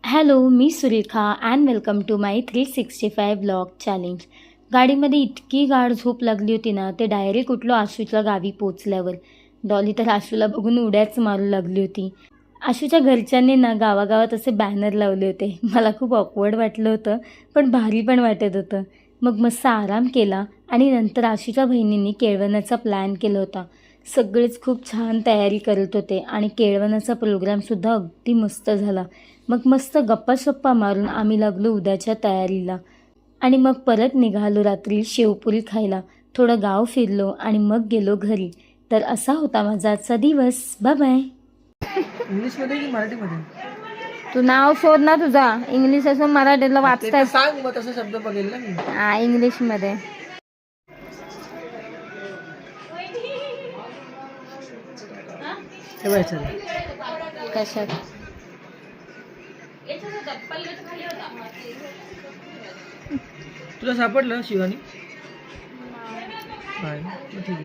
Hello, मी Surekha and welcome to my 365 blog challenge. गाडीमध्ये इतकी गाढ झोप लागली होती ना, ते डायरेक्ट उठलो आशूच्या गावी पोचल्यावर. डॉली तर आशूला बघून उड्याच मारू लागली होती. आशूच्या घरच्यांनी ना गावागावात असे बॅनर लावले होते. मला खूप ऑकवर्ड वाटलं होतं, पण भारी पण वाटत होतं. मग मस्त आराम केला आणि नंतर आशूच्या बहिणींनी केळवणाचा प्लॅन केला होता. सगळेच खूप छान तयारी करत होते आणि केळवणाचा प्रोग्रामसुद्धा अगदी मस्त झाला. मग मस्त गप्पा-शप्पा मारून आम्ही लागलो उद्याच्या तयारीला आणि मग परत निघालो रात्री शेवपुरी खायला. थोडं गाव फिरलो आणि मग गेलो घरी. तर असा होता माझा आजचा दिवस. Bye bye. इंग्लिशमध्ये की मराठीमध्ये? तू नाव शोध ना तुझा. इंग्लिश असून मराठीला वाचता सांग मग तसा शब्द बघेल ना मी. इंग्लिशमध्ये. ठेवायचं कशात? तुला सापडलं शिवानी? नाही मग ठीक आहे.